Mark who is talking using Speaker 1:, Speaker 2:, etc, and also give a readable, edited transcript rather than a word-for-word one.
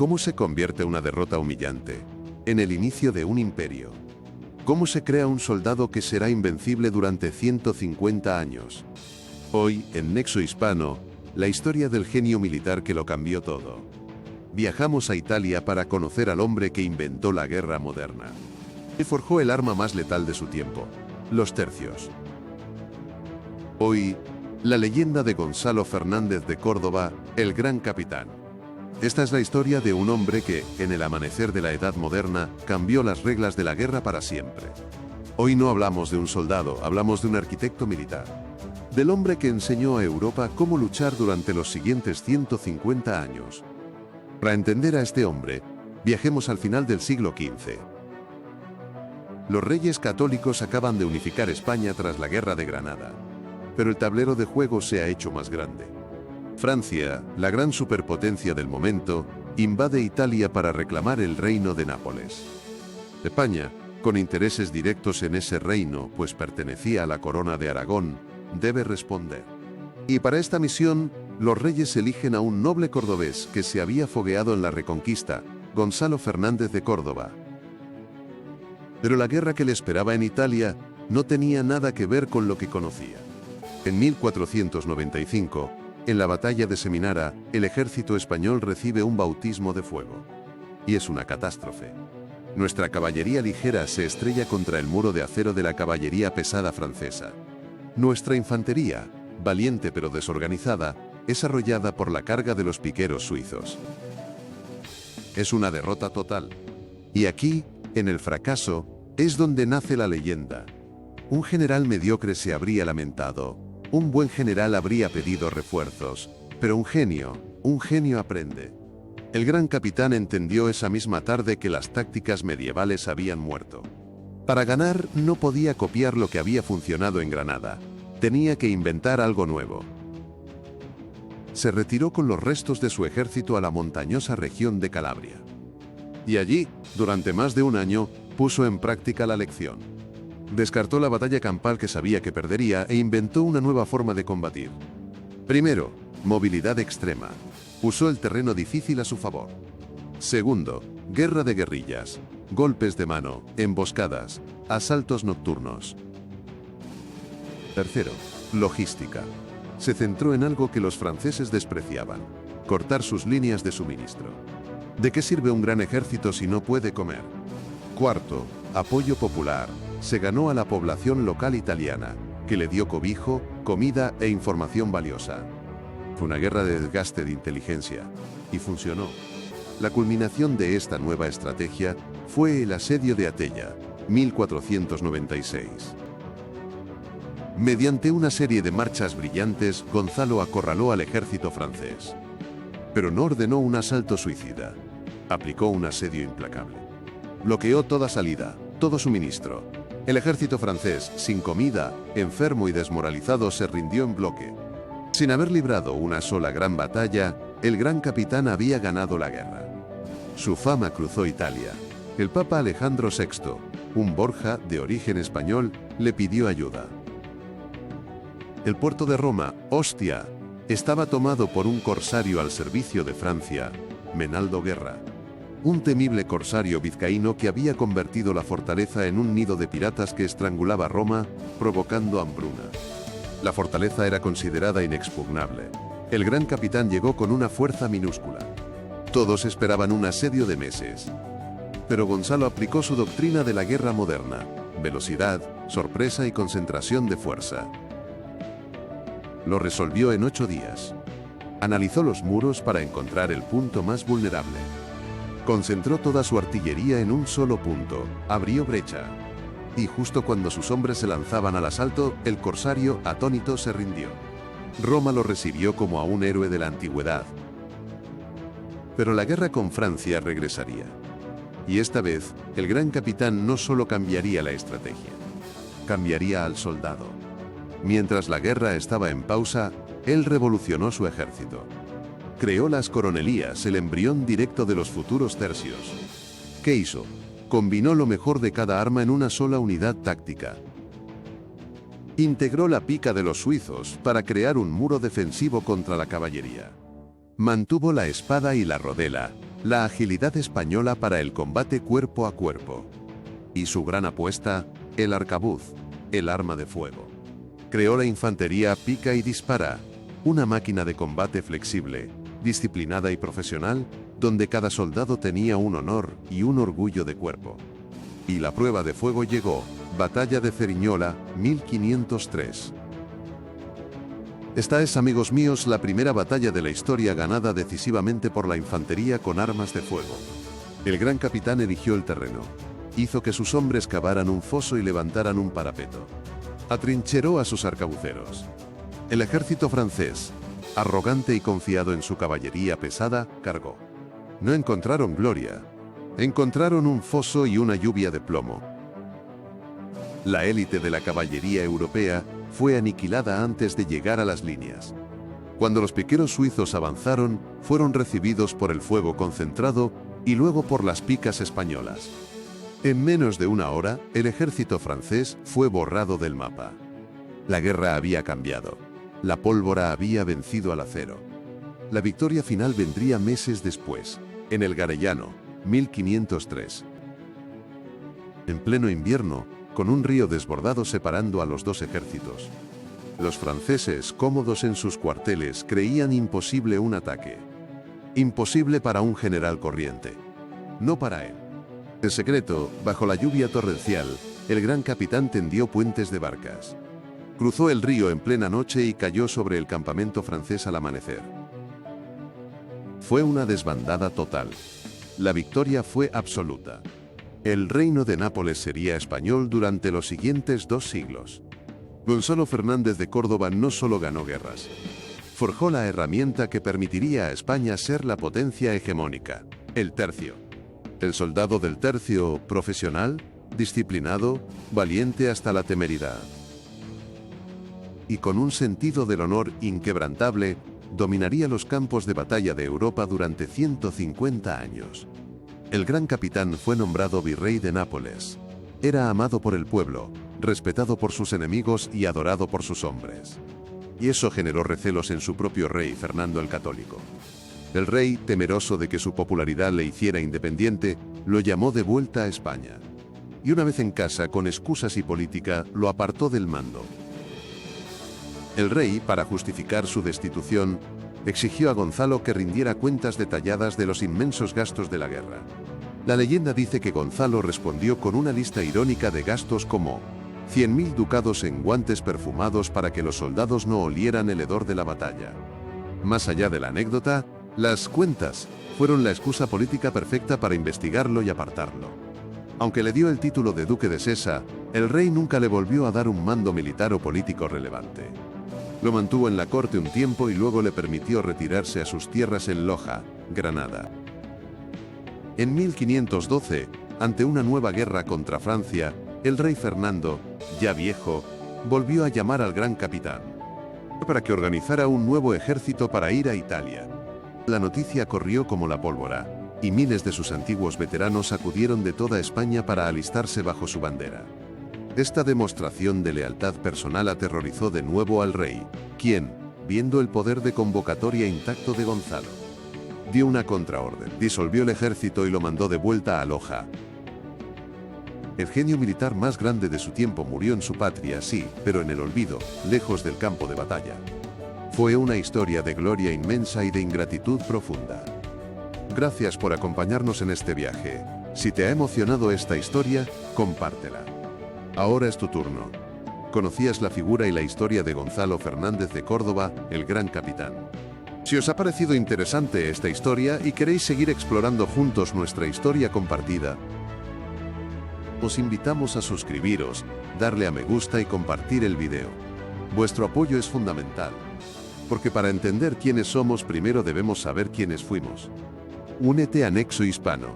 Speaker 1: ¿Cómo se convierte una derrota humillante en el inicio de un imperio? ¿Cómo se crea un soldado que será invencible durante 150 años? Hoy, en Nexo Hispano, la historia del genio militar que lo cambió todo. Viajamos a Italia para conocer al hombre que inventó la guerra moderna y forjó el arma más letal de su tiempo, los tercios. Hoy, la leyenda de Gonzalo Fernández de Córdoba, el gran capitán. Esta es la historia de un hombre que, en el amanecer de la Edad Moderna, cambió las reglas de la guerra para siempre. Hoy no hablamos de un soldado, hablamos de un arquitecto militar. Del hombre que enseñó a Europa cómo luchar durante los siguientes 150 años. Para entender a este hombre, viajemos al final del siglo XV. Los reyes católicos acaban de unificar España tras la Guerra de Granada. Pero el tablero de juego se ha hecho más grande. Francia, la gran superpotencia del momento, invade Italia para reclamar el reino de Nápoles. España, con intereses directos en ese reino, pues pertenecía a la corona de Aragón, debe responder. Y para esta misión, los reyes eligen a un noble cordobés que se había fogueado en la Reconquista, Gonzalo Fernández de Córdoba. Pero la guerra que le esperaba en Italia no tenía nada que ver con lo que conocía. En 1495, en la batalla de Seminara, el ejército español recibe un bautismo de fuego. Y es una catástrofe. Nuestra caballería ligera se estrella contra el muro de acero de la caballería pesada francesa. Nuestra infantería, valiente pero desorganizada, es arrollada por la carga de los piqueros suizos. Es una derrota total. Y aquí, en el fracaso, es donde nace la leyenda. Un general mediocre se habría lamentado. Un buen general habría pedido refuerzos, pero un genio aprende. El gran capitán entendió esa misma tarde que las tácticas medievales habían muerto. Para ganar no podía copiar lo que había funcionado en Granada, tenía que inventar algo nuevo. Se retiró con los restos de su ejército a la montañosa región de Calabria. Y allí, durante más de un año, puso en práctica la lección. Descartó la batalla campal que sabía que perdería e inventó una nueva forma de combatir. Primero, movilidad extrema. Usó el terreno difícil a su favor. Segundo, guerra de guerrillas, golpes de mano, emboscadas, asaltos nocturnos. Tercero, logística. Se centró en algo que los franceses despreciaban: cortar sus líneas de suministro. ¿De qué sirve un gran ejército si no puede comer? Cuarto, apoyo popular. Se ganó a la población local italiana, que le dio cobijo, comida e información valiosa. Fue una guerra de desgaste de inteligencia, y funcionó. La culminación de esta nueva estrategia fue el asedio de Atella, 1496. Mediante una serie de marchas brillantes, Gonzalo acorraló al ejército francés. Pero no ordenó un asalto suicida. Aplicó un asedio implacable. Bloqueó toda salida, todo suministro. El ejército francés, sin comida, enfermo y desmoralizado, se rindió en bloque. Sin haber librado una sola gran batalla, el gran capitán había ganado la guerra. Su fama cruzó Italia. El Papa Alejandro VI, un Borja de origen español, le pidió ayuda. El puerto de Roma, Ostia, estaba tomado por un corsario al servicio de Francia, Menaldo Guerra. Un temible corsario vizcaíno que había convertido la fortaleza en un nido de piratas que estrangulaba Roma, provocando hambruna. La fortaleza era considerada inexpugnable. El gran capitán llegó con una fuerza minúscula. Todos esperaban un asedio de meses. Pero Gonzalo aplicó su doctrina de la guerra moderna: velocidad, sorpresa y concentración de fuerza. Lo resolvió en 8 días. Analizó los muros para encontrar el punto más vulnerable. Concentró toda su artillería en un solo punto, abrió brecha. Y justo cuando sus hombres se lanzaban al asalto, el corsario, atónito, se rindió. Roma lo recibió como a un héroe de la antigüedad. Pero la guerra con Francia regresaría. Y esta vez, el gran capitán no solo cambiaría la estrategia, cambiaría al soldado. Mientras la guerra estaba en pausa, él revolucionó su ejército. Creó las coronelías, el embrión directo de los futuros tercios. ¿Qué hizo? Combinó lo mejor de cada arma en una sola unidad táctica. Integró la pica de los suizos para crear un muro defensivo contra la caballería. Mantuvo la espada y la rodela, la agilidad española para el combate cuerpo a cuerpo. Y su gran apuesta, el arcabuz, el arma de fuego. Creó la infantería pica y dispara, una máquina de combate flexible, disciplinada y profesional, donde cada soldado tenía un honor y un orgullo de cuerpo. Y la prueba de fuego llegó, Batalla de Ceriñola, 1503. Esta es, amigos míos, la primera batalla de la historia ganada decisivamente por la infantería con armas de fuego. El gran capitán erigió el terreno. Hizo que sus hombres cavaran un foso y levantaran un parapeto. Atrincheró a sus arcabuceros. El ejército francés, arrogante y confiado en su caballería pesada, cargó. No encontraron gloria. Encontraron un foso y una lluvia de plomo. La élite de la caballería europea fue aniquilada antes de llegar a las líneas. Cuando los piqueros suizos avanzaron, fueron recibidos por el fuego concentrado y luego por las picas españolas. En menos de una hora, el ejército francés fue borrado del mapa. La guerra había cambiado. La pólvora había vencido al acero. La victoria final vendría meses después, en el Garellano, 1503. En pleno invierno, con un río desbordado separando a los dos ejércitos. Los franceses, cómodos en sus cuarteles, creían imposible un ataque. Imposible para un general corriente. No para él. En secreto, bajo la lluvia torrencial, el gran capitán tendió puentes de barcas. Cruzó el río en plena noche y cayó sobre el campamento francés al amanecer. Fue una desbandada total. La victoria fue absoluta. El reino de Nápoles sería español durante los siguientes 2 siglos. Gonzalo Fernández de Córdoba no solo ganó guerras, forjó la herramienta que permitiría a España ser la potencia hegemónica, el tercio. El soldado del tercio, profesional, disciplinado, valiente hasta la temeridad. Y con un sentido del honor inquebrantable, dominaría los campos de batalla de Europa durante 150 años. El gran capitán fue nombrado virrey de Nápoles. Era amado por el pueblo, respetado por sus enemigos y adorado por sus hombres. Y eso generó recelos en su propio rey, Fernando el Católico. El rey, temeroso de que su popularidad le hiciera independiente, lo llamó de vuelta a España. Y una vez en casa, con excusas y política, lo apartó del mando. El rey, para justificar su destitución, exigió a Gonzalo que rindiera cuentas detalladas de los inmensos gastos de la guerra. La leyenda dice que Gonzalo respondió con una lista irónica de gastos como 100.000 ducados en guantes perfumados para que los soldados no olieran el hedor de la batalla. Más allá de la anécdota, las cuentas fueron la excusa política perfecta para investigarlo y apartarlo. Aunque le dio el título de duque de Sesa, el rey nunca le volvió a dar un mando militar o político relevante. Lo mantuvo en la corte un tiempo y luego le permitió retirarse a sus tierras en Loja, Granada. En 1512, ante una nueva guerra contra Francia, el rey Fernando, ya viejo, volvió a llamar al gran capitán para que organizara un nuevo ejército para ir a Italia. La noticia corrió como la pólvora, y miles de sus antiguos veteranos acudieron de toda España para alistarse bajo su bandera. Esta demostración de lealtad personal aterrorizó de nuevo al rey, quien, viendo el poder de convocatoria intacto de Gonzalo, dio una contraorden, disolvió el ejército y lo mandó de vuelta a Loja. El genio militar más grande de su tiempo murió en su patria, sí, pero en el olvido, lejos del campo de batalla. Fue una historia de gloria inmensa y de ingratitud profunda. Gracias por acompañarnos en este viaje. Si te ha emocionado esta historia, compártela. Ahora es tu turno. ¿Conocías la figura y la historia de Gonzalo Fernández de Córdoba, el gran capitán? Si os ha parecido interesante esta historia y queréis seguir explorando juntos nuestra historia compartida, os invitamos a suscribiros, darle a me gusta y compartir el video. Vuestro apoyo es fundamental, porque para entender quiénes somos primero debemos saber quiénes fuimos. Únete a Nexo Hispano.